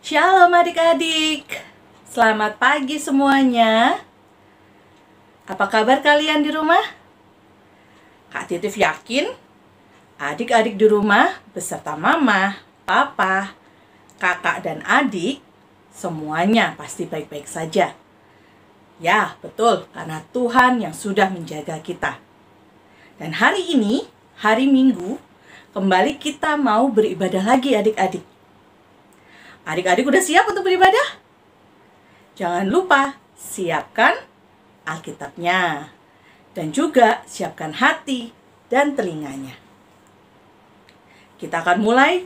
Shalom adik-adik, selamat pagi semuanya. Apa kabar kalian di rumah? Kak Titif yakin adik-adik di rumah beserta mama, papa, kakak dan adik semuanya pasti baik-baik saja. Ya, betul, karena Tuhan yang sudah menjaga kita. Dan hari ini, hari Minggu, kembali kita mau beribadah lagi adik-adik. Adik-adik udah siap untuk beribadah? Jangan lupa siapkan Alkitabnya dan juga siapkan hati dan telinganya. Kita akan mulai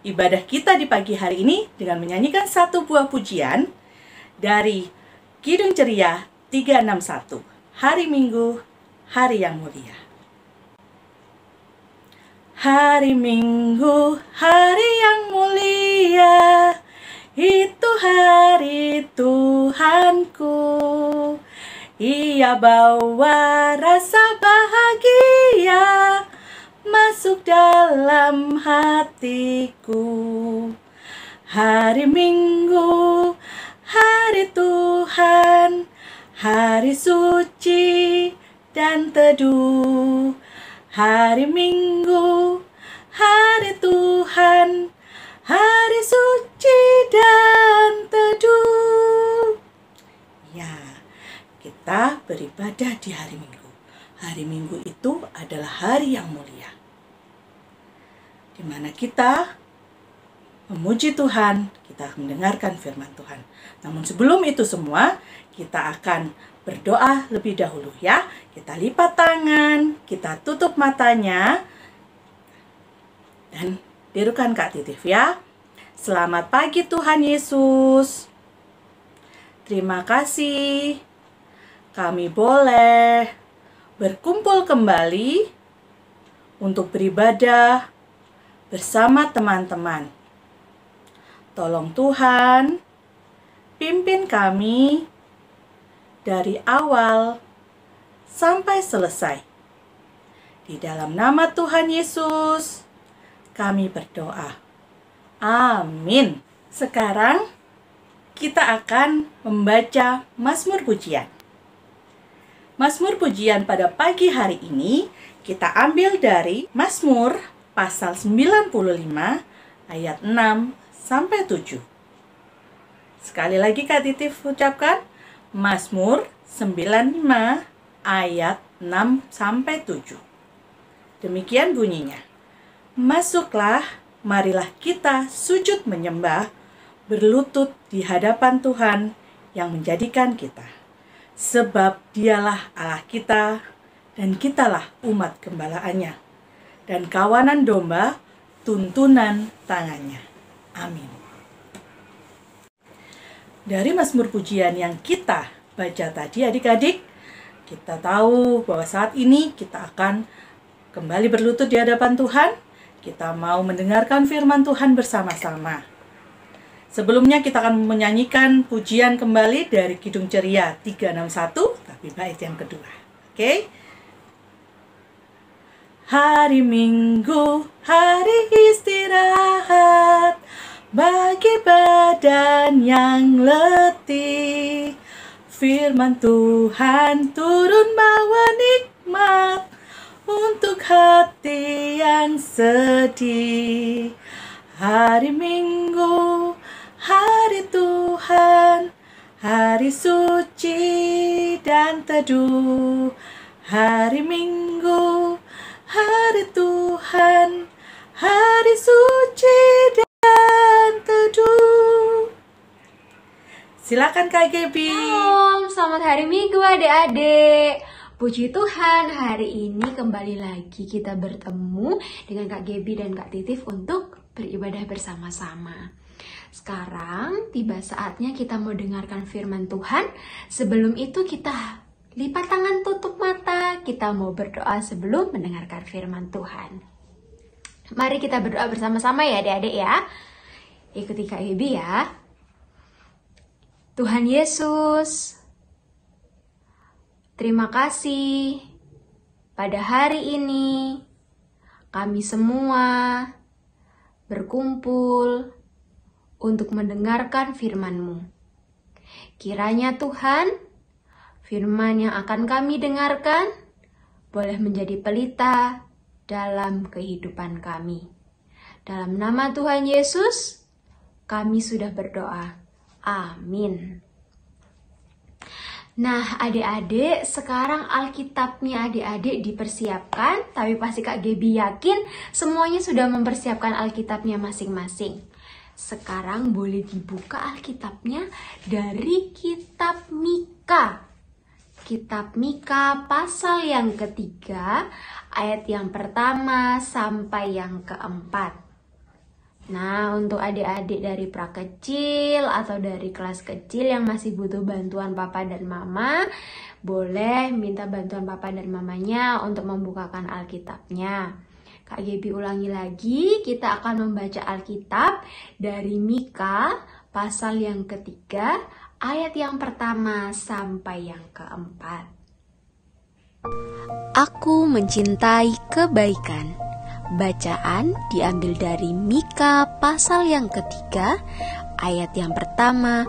ibadah kita di pagi hari ini dengan menyanyikan satu buah pujian dari Kidung Ceria 361, Hari Minggu, Hari yang Mulia. Hari Minggu, hari yang mulia, itu hari Tuhanku. Ia bawa rasa bahagia masuk dalam hatiku. Hari Minggu, hari Tuhan, hari suci dan teduh. Hari Minggu, hari Tuhan, hari suci dan teduh. Ya, kita beribadah di hari Minggu. Hari Minggu itu adalah hari yang mulia, di mana kita memuji Tuhan, kita mendengarkan firman Tuhan. Namun sebelum itu semua, kita akan berdoa lebih dahulu ya. Kita lipat tangan, kita tutup matanya, dan tirukan Kak Titif ya. Selamat pagi Tuhan Yesus. Terima kasih kami boleh berkumpul kembali untuk beribadah bersama teman-teman. Tolong Tuhan, pimpin kami dari awal sampai selesai. Di dalam nama Tuhan Yesus, kami berdoa. Amin. Sekarang kita akan membaca Mazmur Pujian. Mazmur Pujian pada pagi hari ini kita ambil dari Mazmur pasal 95 ayat 6 sampai 7. Sekali lagi Kak Titif ucapkan, Mazmur 95 ayat 6 sampai 7. Demikian bunyinya. Masuklah, marilah kita sujud menyembah, berlutut di hadapan Tuhan yang menjadikan kita. Sebab dialah Allah kita, dan kitalah umat gembalaannya, dan kawanan domba tuntunan tangannya. Amin. Dari Mazmur Pujian yang kita baca tadi adik-adik, kita tahu bahwa saat ini kita akan kembali berlutut di hadapan Tuhan. Kita mau mendengarkan firman Tuhan bersama-sama. Sebelumnya kita akan menyanyikan pujian kembali dari Kidung Ceria 361, tapi bait yang kedua. Oke? Hari Minggu, hari istirahat bagi badan yang letih. Firman Tuhan turun bawa nikmat untuk hati yang sedih. Hari Minggu, hari Tuhan, hari suci dan teduh. Hari Minggu, hari Tuhan, hari suci dan teduh. Silakan Kak Gaby. Shalom, selamat hari Minggu adik-adik. Puji Tuhan, hari ini kembali lagi kita bertemu dengan Kak Gaby dan Kak Titif untuk beribadah bersama-sama. Sekarang tiba saatnya kita mau dengarkan firman Tuhan. Sebelum itu kita lipat tangan, tutup mata. Kita mau berdoa sebelum mendengarkan firman Tuhan. Mari kita berdoa bersama-sama ya adik-adik ya. Ikuti Kak Gaby ya. Tuhan Yesus, terima kasih pada hari ini kami semua berkumpul untuk mendengarkan firman-Mu. Kiranya Tuhan, firman yang akan kami dengarkan boleh menjadi pelita dalam kehidupan kami. Dalam nama Tuhan Yesus, kami sudah berdoa. Amin. Nah, adik-adik, sekarang Alkitabnya adik-adik dipersiapkan, tapi pasti Kak Gaby yakin semuanya sudah mempersiapkan Alkitabnya masing-masing. Sekarang boleh dibuka Alkitabnya dari kitab Mika. Kitab Mika pasal yang ketiga, ayat yang pertama sampai yang keempat. Nah, untuk adik-adik dari prakecil atau dari kelas kecil yang masih butuh bantuan papa dan mama, boleh minta bantuan papa dan mamanya untuk membukakan Alkitabnya. Kak Gaby ulangi lagi, kita akan membaca Alkitab dari Mika pasal yang ketiga, ayat yang pertama sampai yang keempat. Aku mencintai kebaikan. Bacaan diambil dari Mika pasal yang ketiga, ayat yang pertama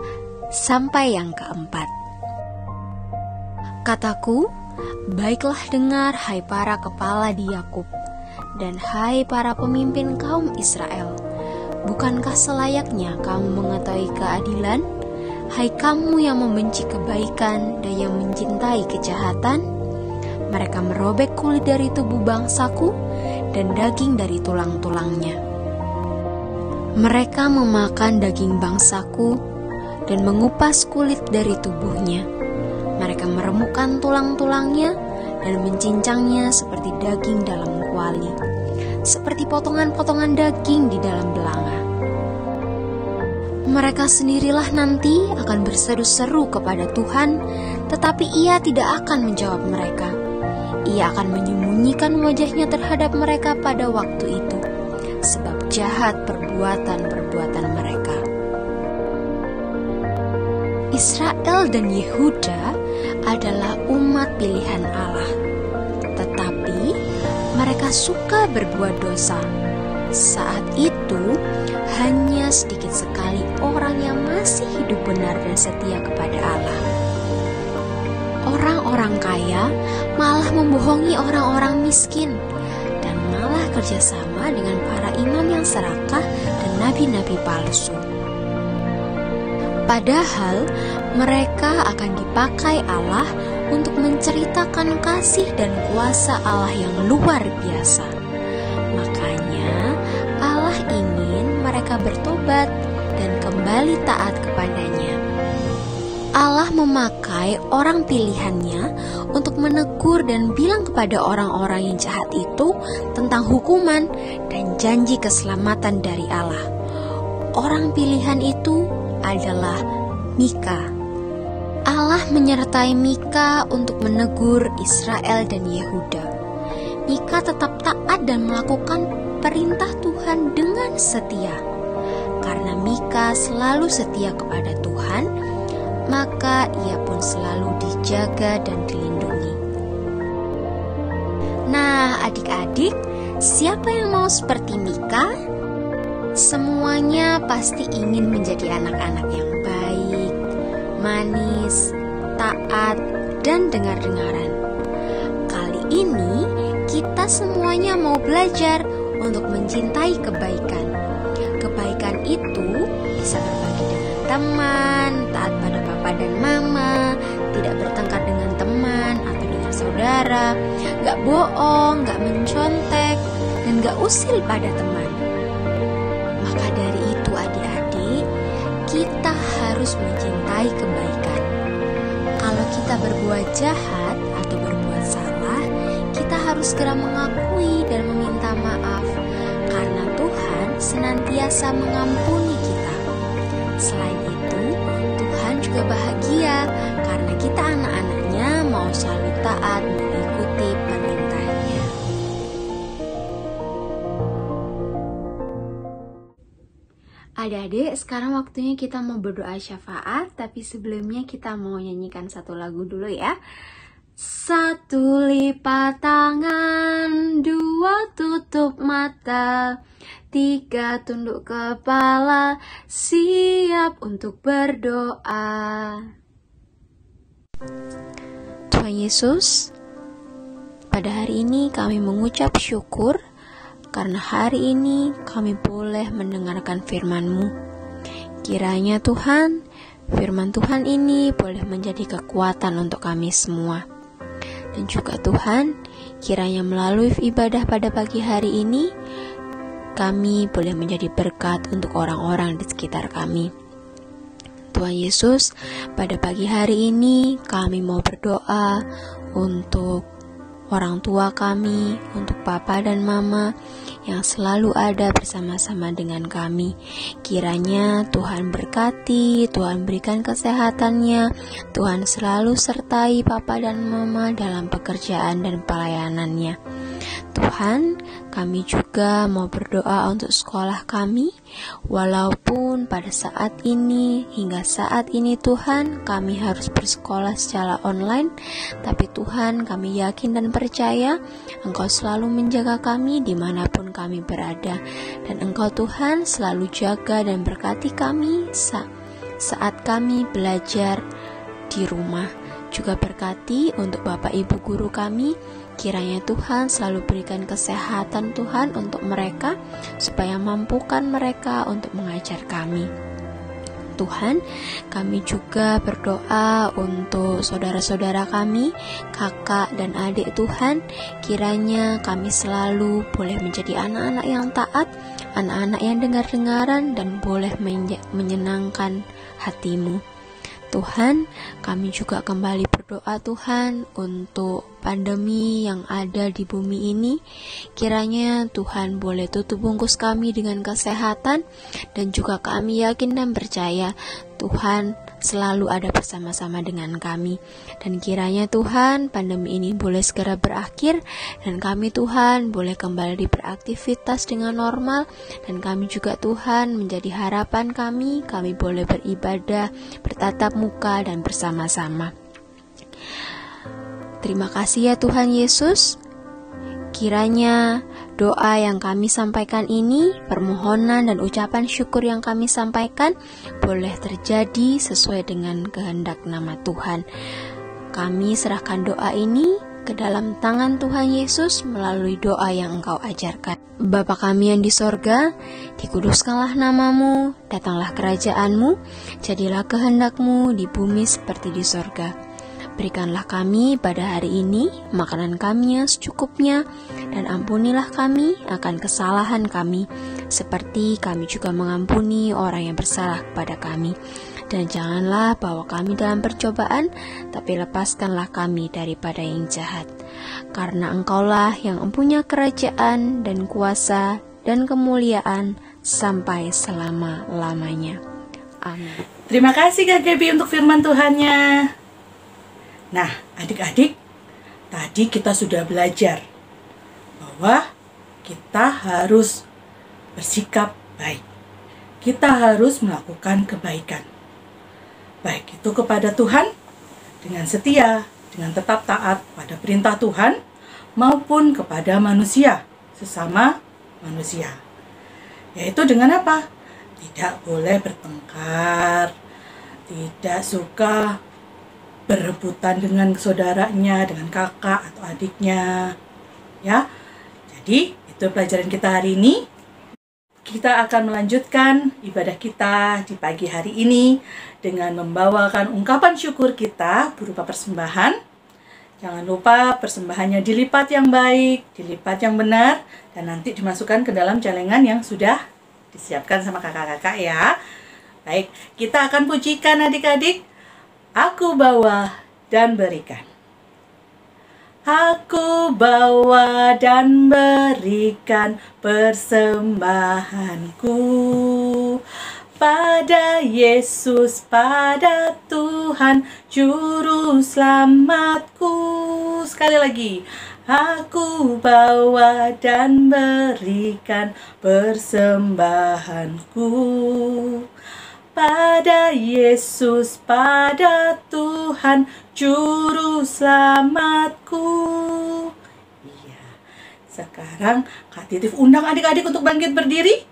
sampai yang keempat. Kataku, baiklah dengar hai para kepala di Yakub, dan hai para pemimpin kaum Israel. Bukankah selayaknya kamu mengetahui keadilan? Hai kamu yang membenci kebaikan dan yang mencintai kejahatan, mereka merobek kulit dari tubuh bangsaku dan daging dari tulang-tulangnya. Mereka memakan daging bangsaku dan mengupas kulit dari tubuhnya. Mereka meremukkan tulang-tulangnya dan mencincangnya seperti daging dalam kuali, seperti potongan-potongan daging di dalam belanga. Mereka sendirilah nanti akan berseru-seru kepada Tuhan, tetapi Ia tidak akan menjawab mereka. Ia akan menyembunyikan wajahnya terhadap mereka pada waktu itu, sebab jahat perbuatan-perbuatan mereka. Israel dan Yehuda adalah umat pilihan Allah, tetapi mereka suka berbuat dosa. Saat itu, hanya sedikit sekali orang yang masih hidup benar dan setia kepada Allah. Orang-orang kaya malah membohongi orang-orang miskin dan malah kerjasama dengan para imam yang serakah dan nabi-nabi palsu. Padahal mereka akan dipakai Allah untuk menceritakan kasih dan kuasa Allah yang luar biasa. Makanya Allah ingin mereka bertobat dan kembali taat kepadanya. Allah memakai orang pilihannya untuk menegur dan bilang kepada orang-orang yang jahat itu tentang hukuman dan janji keselamatan dari Allah. Orang pilihan itu adalah Mika. Allah menyertai Mika untuk menegur Israel dan Yehuda. Mika tetap taat dan melakukan perintah Tuhan dengan setia. Karena Mika selalu setia kepada Tuhan, maka ia pun selalu dijaga dan dilindungi. Nah, adik-adik, siapa yang mau seperti Mika? Semuanya pasti ingin menjadi anak-anak yang baik, manis, taat, dan dengar-dengaran. Kali ini kita semuanya mau belajar untuk mencintai kebaikan. Kebaikan itu bisa berbagi dengan teman, taat pada papa dan mama, tidak bertengkar dengan teman atau dengan saudara, gak bohong, gak mencontek, dan gak usil pada teman. Maka dari itu adik-adik, kita harus mencintai kebaikan. Kalau kita berbuat jahat atau berbuat salah, kita harus segera mengakui dan meminta maaf, karena Tuhan senantiasa mengampuni kita. Selain itu, Tuhan juga bahagia karena kita anak-anaknya mau selalu taat mengikuti perintahnya. Adik-adik, sekarang waktunya kita mau berdoa syafaat, tapi sebelumnya kita mau nyanyikan satu lagu dulu ya. Satu lipat tangan, dua tutup mata, tiga tunduk kepala, siap untuk berdoa. Tuhan Yesus, pada hari ini kami mengucap syukur karena hari ini kami boleh mendengarkan firman-Mu. Kiranya Tuhan, firman Tuhan ini boleh menjadi kekuatan untuk kami semua. Dan juga Tuhan, kiranya melalui ibadah pada pagi hari ini, kami boleh menjadi berkat untuk orang-orang di sekitar kami. Tuhan Yesus, pada pagi hari ini kami mau berdoa untuk orang tua kami, untuk papa dan mama yang selalu ada bersama-sama dengan kami. Kiranya Tuhan berkati, Tuhan berikan kesehatannya, Tuhan selalu sertai papa dan mama dalam pekerjaan dan pelayanannya. Tuhan, kami juga mau berdoa untuk sekolah kami, walaupun pada saat ini, hingga saat ini Tuhan, kami harus bersekolah secara online, tapi Tuhan, kami yakin dan percaya Engkau selalu menjaga kami dimanapun kami berada, dan Engkau Tuhan selalu jaga dan berkati kami saat kami belajar di rumah. Juga berkati untuk Bapak Ibu guru kami, kiranya Tuhan selalu berikan kesehatan Tuhan untuk mereka, supaya mampukan mereka untuk mengajar kami. Tuhan, kami juga berdoa untuk saudara-saudara kami, kakak dan adik Tuhan, kiranya kami selalu boleh menjadi anak-anak yang taat, anak-anak yang dengar-dengaran dan boleh menyenangkan hati-Mu. Tuhan, kami juga kembali berdoa Tuhan untuk pandemi yang ada di bumi ini. Kiranya Tuhan boleh tutup bungkus kami dengan kesehatan, dan juga kami yakin dan percaya Tuhan selalu ada bersama-sama dengan kami. Dan kiranya Tuhan pandemi ini boleh segera berakhir, dan kami Tuhan boleh kembali beraktivitas dengan normal, dan kami juga Tuhan menjadi harapan kami boleh beribadah, bertatap muka dan bersama-sama. Terima kasih ya Tuhan Yesus. Kiranya doa yang kami sampaikan ini, permohonan dan ucapan syukur yang kami sampaikan boleh terjadi sesuai dengan kehendak nama Tuhan. Kami serahkan doa ini ke dalam tangan Tuhan Yesus melalui doa yang Engkau ajarkan. Bapa kami yang di sorga, dikuduskanlah namamu, datanglah kerajaan-Mu, jadilah kehendak-Mu di bumi seperti di sorga. Berikanlah kami pada hari ini makanan kami yang secukupnya, dan ampunilah kami akan kesalahan kami, seperti kami juga mengampuni orang yang bersalah kepada kami. Dan janganlah bawa kami dalam percobaan, tapi lepaskanlah kami daripada yang jahat. Karena Engkaulah yang mempunyai kerajaan dan kuasa dan kemuliaan sampai selama-lamanya. Amin. Terima kasih Kak Gaby untuk firman Tuhannya. Nah, adik-adik, tadi kita sudah belajar bahwa kita harus bersikap baik. Kita harus melakukan kebaikan. Baik itu kepada Tuhan, dengan setia, dengan tetap taat pada perintah Tuhan, maupun kepada manusia, sesama manusia. Yaitu dengan apa? Tidak boleh bertengkar, tidak suka berebutan dengan saudaranya, dengan kakak atau adiknya, ya. Jadi itu pelajaran kita hari ini. Kita akan melanjutkan ibadah kita di pagi hari ini dengan membawakan ungkapan syukur kita berupa persembahan. Jangan lupa persembahannya dilipat yang baik, dilipat yang benar, dan nanti dimasukkan ke dalam celengan yang sudah disiapkan sama kakak-kakak ya. Baik, kita akan pujikan adik-adik. Aku bawa dan berikan. Aku bawa dan berikan persembahanku pada Yesus, pada Tuhan Juru Selamatku. Sekali lagi. Aku bawa dan berikan persembahanku pada Yesus, pada Tuhan Juru Selamatku. Iya. Sekarang Kak Titif undang adik-adik untuk bangkit berdiri.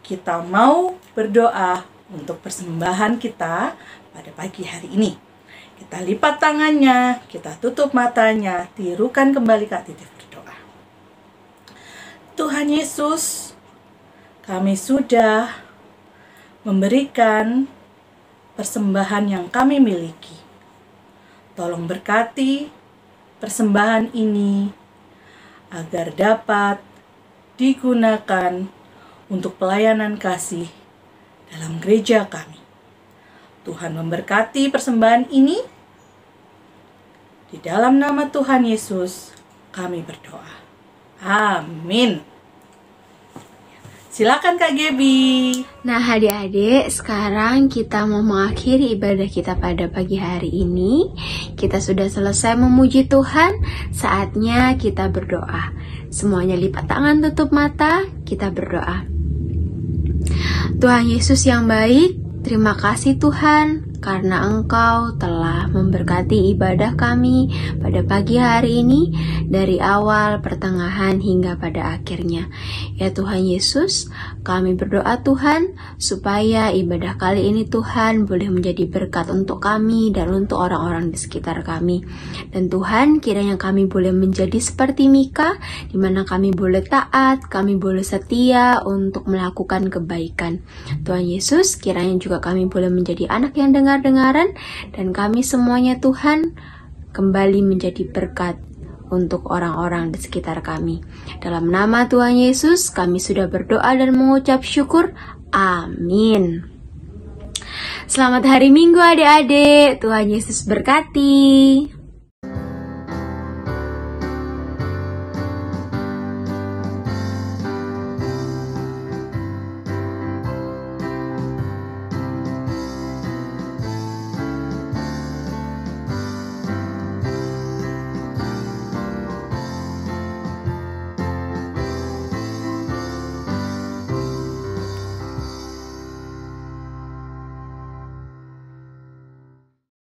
Kita mau berdoa untuk persembahan kita pada pagi hari ini. Kita lipat tangannya, kita tutup matanya, tirukan kembali Kak Titif berdoa. Tuhan Yesus, kami sudah memberikan persembahan yang kami miliki. Tolong berkati persembahan ini agar dapat digunakan untuk pelayanan kasih dalam gereja kami. Tuhan memberkati persembahan ini. Di dalam nama Tuhan Yesus kami berdoa. Amin. Silakan Kak Gebi. Nah adik-adik, sekarang kita mau mengakhiri ibadah kita pada pagi hari ini. Kita sudah selesai memuji Tuhan, saatnya kita berdoa. Semuanya lipat tangan, tutup mata, kita berdoa. Tuhan Yesus yang baik, terima kasih Tuhan, karena Engkau telah memberkati ibadah kami pada pagi hari ini, dari awal, pertengahan, hingga pada akhirnya. Ya Tuhan Yesus, kami berdoa Tuhan, supaya ibadah kali ini Tuhan boleh menjadi berkat untuk kami dan untuk orang-orang di sekitar kami. Dan Tuhan, kiranya kami boleh menjadi seperti Mika, di mana kami boleh taat, kami boleh setia untuk melakukan kebaikan. Tuhan Yesus, kiranya juga kami boleh menjadi anak yang dengar-dengaran, dan kami semuanya Tuhan kembali menjadi berkat untuk orang-orang di sekitar kami. Dalam nama Tuhan Yesus, kami sudah berdoa dan mengucap syukur. Amin. Selamat hari Minggu adik-adik. Tuhan Yesus berkati.